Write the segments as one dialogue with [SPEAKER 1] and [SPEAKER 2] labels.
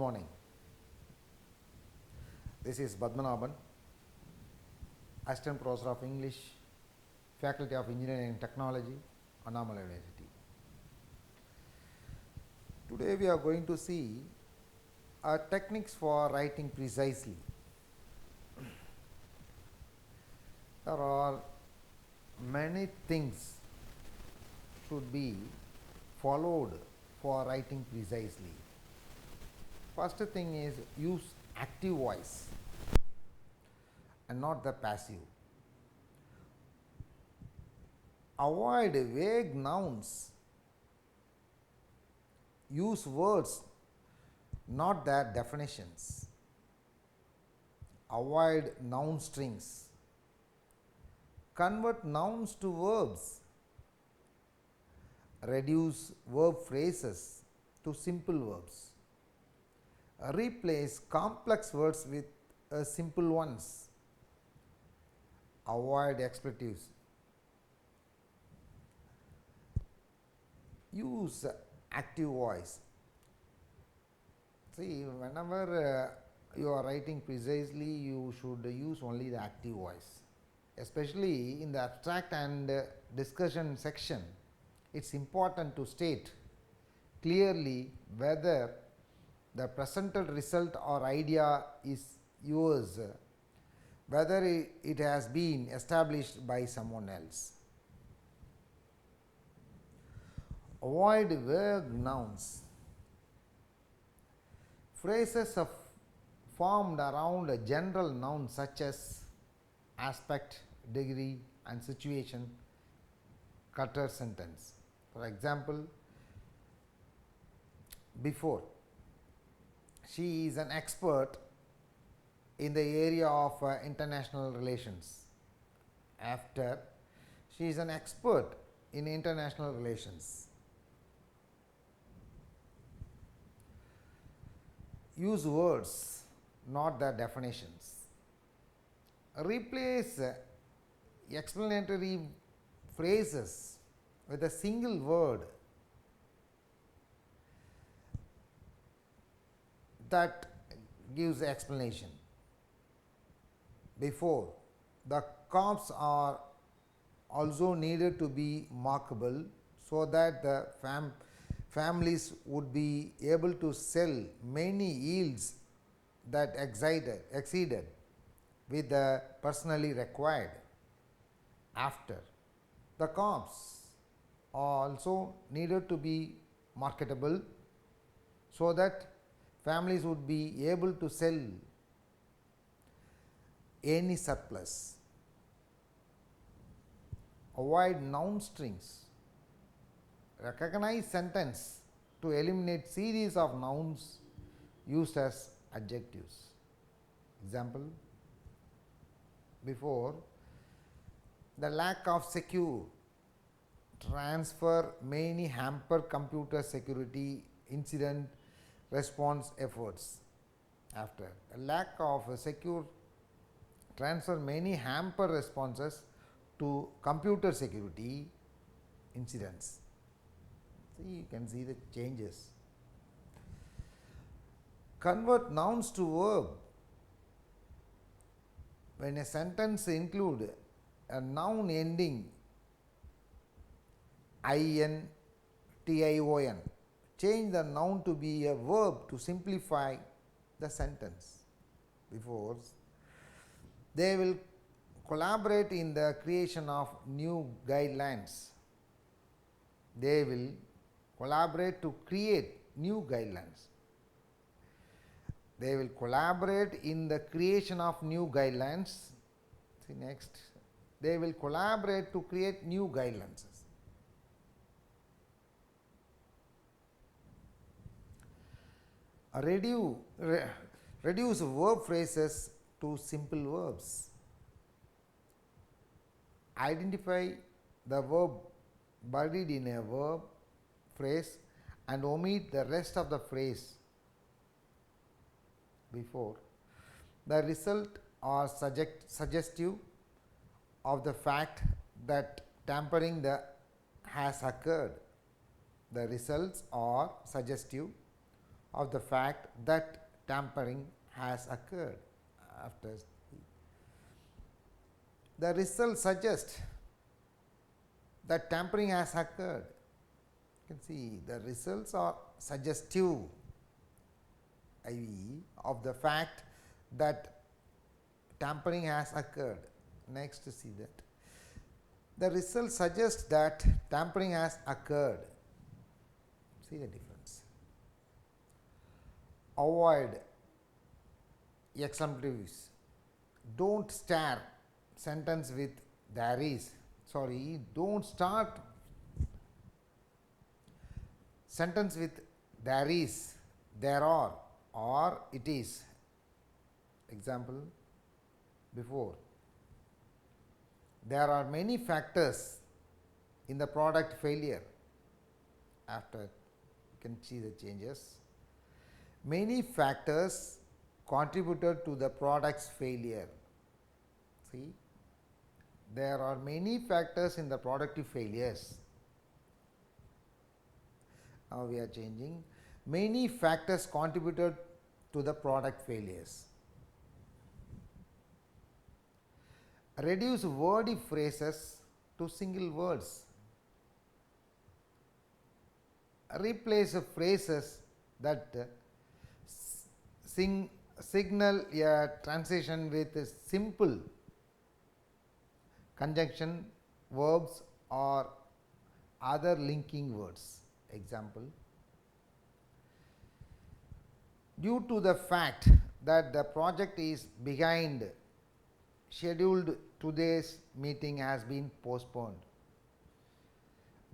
[SPEAKER 1] morning. This is Padmanabhan, Assistant Professor of English, Faculty of Engineering and Technology, Annamalai University. Today we are going to see techniques for writing precisely. There are many things should be followed for writing precisely. First thing is use active voice and not the passive. Avoid vague nouns. Use words, not their definitions. Avoid noun strings. Convert nouns to verbs. Reduce verb phrases to simple verbs. Replace complex words with simple ones. Avoid expletives. Use active voice. See, whenever you are writing precisely, you should use only the active voice. Especially in the abstract and discussion section, it's important to state clearly whether the presented result or idea is yours, whether it has been established by someone else. Avoid vague nouns. Phrases are formed around a general noun such as aspect, degree and situation clutter sentence. For example, before, she is an expert in the area of international relations. After, she is an expert in international relations. Use words, not their definitions. Replace explanatory phrases with a single word that gives explanation. Before, the comps are also needed to be markable so that the families would be able to sell many yields that exceeded with the personally required. After, the comps are also needed to be marketable so that families would be able to sell any surplus. Avoid noun strings. Recognize sentence to eliminate series of nouns used as adjectives. Example, before, the lack of secure transfer many hamper computer security incident response efforts. After, a lack of a secure transfer many hamper responses to computer security incidents. See, you can see the changes. Convert nouns to verb. When a sentence includes a noun ending in, tion, change the noun to be a verb to simplify the sentence. Before, they will collaborate in the creation of new guidelines. They will collaborate to create new guidelines. They will collaborate in the creation of new guidelines. See next. They will collaborate to create new guidelines. Reduce verb phrases to simple verbs. Identify the verb buried in a verb phrase and omit the rest of the phrase. Before, the result are suggestive of the fact that tampering has occurred. The results are suggestive of the fact that tampering has occurred. After the results suggest that tampering has occurred. You can see the results are suggestive of the fact that tampering has occurred. Next, see that the results suggest that tampering has occurred. See the difference. Avoid exclamatives. Don't start sentence with there is. Sorry, don't start sentence with there is, there are, or it is. Example before. There are many factors in the product failure. After, you can see the changes. Many factors contributed to the product's failure. See, there are many factors in the product failures. Now we are changing. Many factors contributed to the product failures. Reduce wordy phrases to single words. Replace phrases that signal a transition with a simple conjunction, verbs, or other linking words. Example, due to the fact that the project is behind scheduled, today's meeting has been postponed.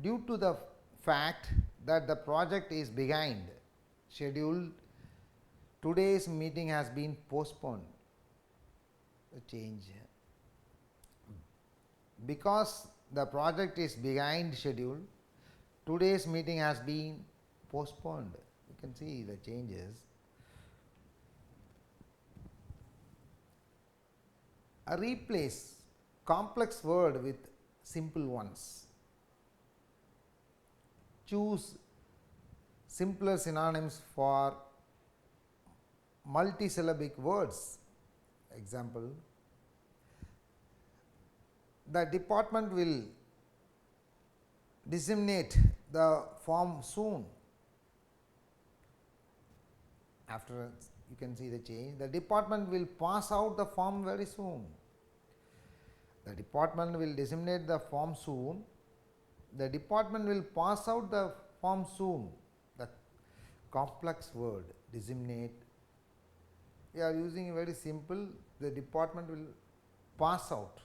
[SPEAKER 1] Due to the fact that the project is behind scheduled, today's meeting has been postponed. The change. Because the project is behind schedule, today's meeting has been postponed. You can see the changes. Replace complex word with simple ones. Choose simpler synonyms for multisyllabic words. Example, the department will disseminate the form soon. After, you can see the change. The department will pass out the form very soon. The department will disseminate the form soon. The department will pass out the form soon. The complex word disseminate, we are using very simple. The department will pass out.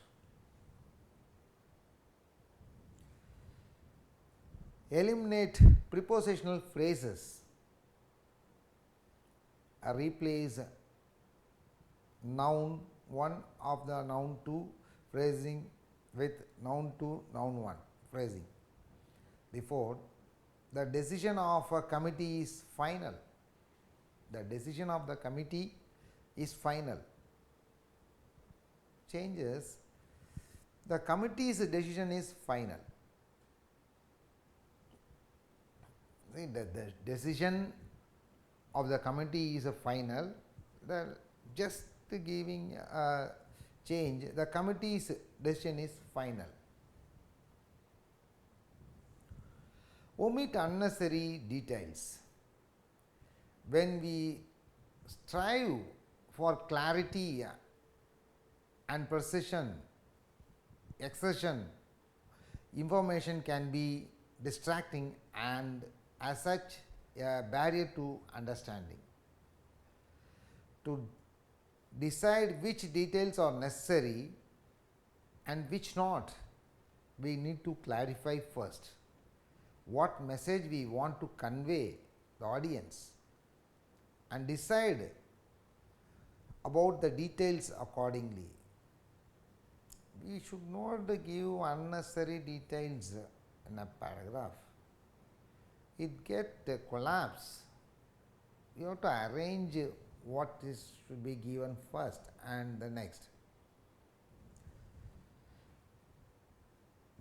[SPEAKER 1] Eliminate prepositional phrases. Replace noun 1 of the noun 2 phrasing with noun 2 noun 1 phrasing. Before, the decision of a committee is final. The decision of the committee is final. Changes, the committee's decision is final. See, the decision of the committee is a final. Just giving a change, the committee's decision is final. Omit unnecessary details. When we strive for clarity and precision, expression, information can be distracting and as such a barrier to understanding. To decide which details are necessary and which not, we need to clarify first what message we want to convey the audience and decide about the details accordingly. We should not give unnecessary details in a paragraph. It get collapse. You have to arrange what is should be given first and the next.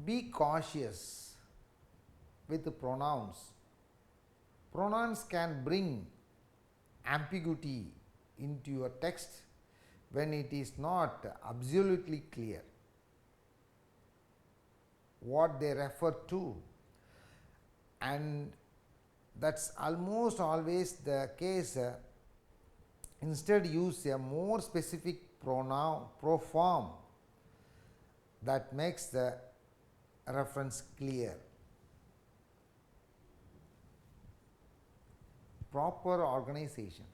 [SPEAKER 1] Be cautious with the pronouns. Pronouns can bring ambiguity into your text when it is not absolutely clear what they refer to, and that's almost always the case. Instead, use a more specific proform that makes the reference clear. Proper organization.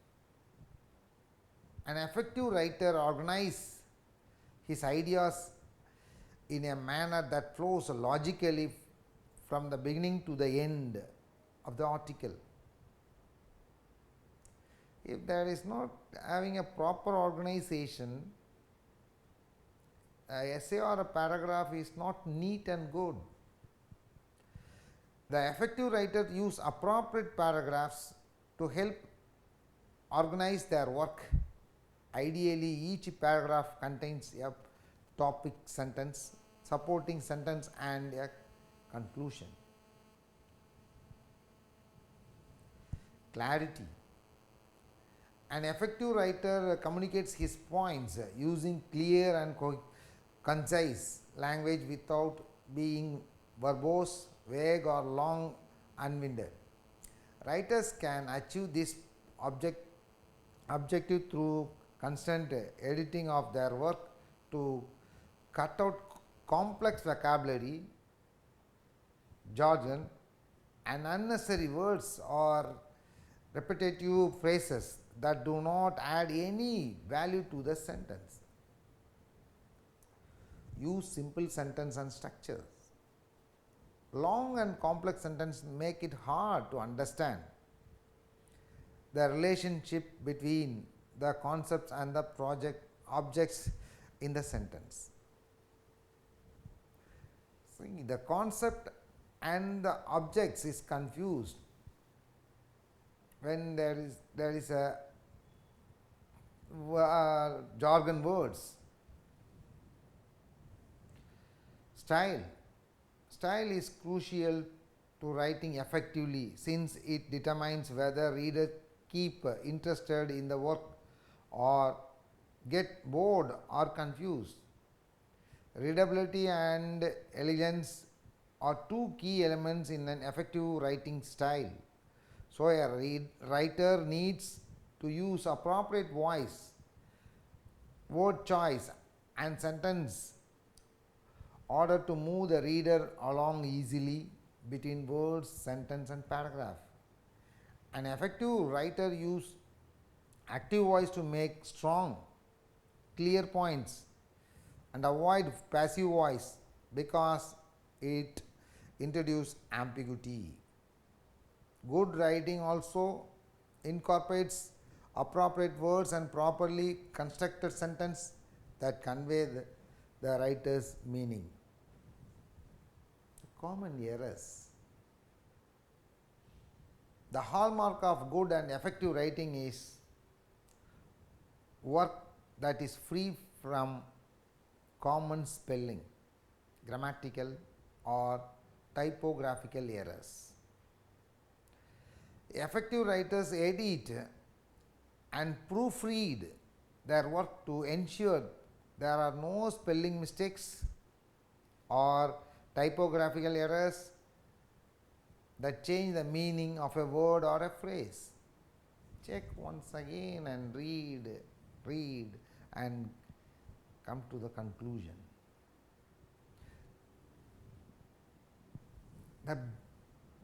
[SPEAKER 1] An effective writer organizes his ideas in a manner that flows logically from the beginning to the end of the article. If there is not having a proper organization, an essay or a paragraph is not neat and good. The effective writer uses appropriate paragraphs to help organize their work. Ideally, each paragraph contains a topic sentence, supporting sentence, and a conclusion. Clarity. An effective writer communicates his points using clear and concise language without being verbose, vague, or long unwinded. Writers can achieve this objective through constant editing of their work to cut out complex vocabulary, jargon, and unnecessary words or repetitive phrases that do not add any value to the sentence. Use simple sentence and structures. Long and complex sentences make it hard to understand the relationship between the concepts and the objects in the sentence. See, the concept and the objects is confused when there is a jargon words. Style is crucial to writing effectively, since it determines whether readers keep interested in the work or get bored or confused. Readability and elegance are two key elements in an effective writing style. So a writer needs to use appropriate voice, word choice, and sentence order to move the reader along easily between words, sentence, and paragraph. An effective writer uses active voice to make strong, clear points and avoid passive voice because it introduces ambiguity. Good writing also incorporates appropriate words and properly constructed sentence that convey the writer's meaning. Common errors. The hallmark of good and effective writing is work that is free from common spelling, grammatical, or typographical errors. Effective writers edit and proofread their work to ensure there are no spelling mistakes or typographical errors that change the meaning of a word or a phrase. Check once again and read and come to the conclusion. The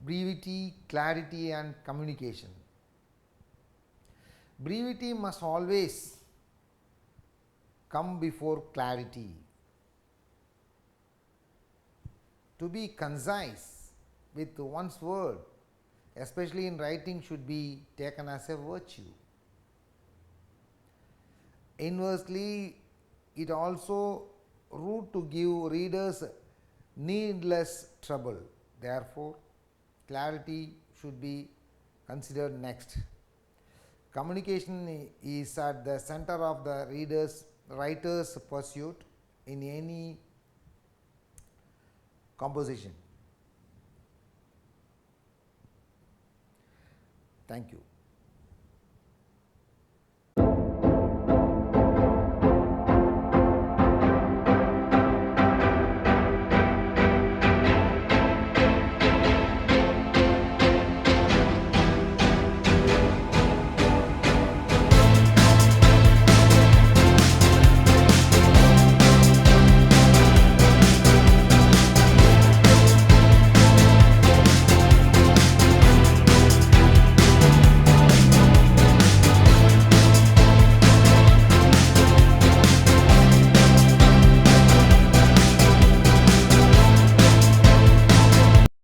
[SPEAKER 1] brevity, clarity, and communication. Brevity must always come before clarity. To be concise with one's word, especially in writing, should be taken as a virtue. Inversely, it also rude to give readers needless trouble. Therefore, clarity should be considered next. Communication is at the center of the writer's pursuit in any composition. Thank you.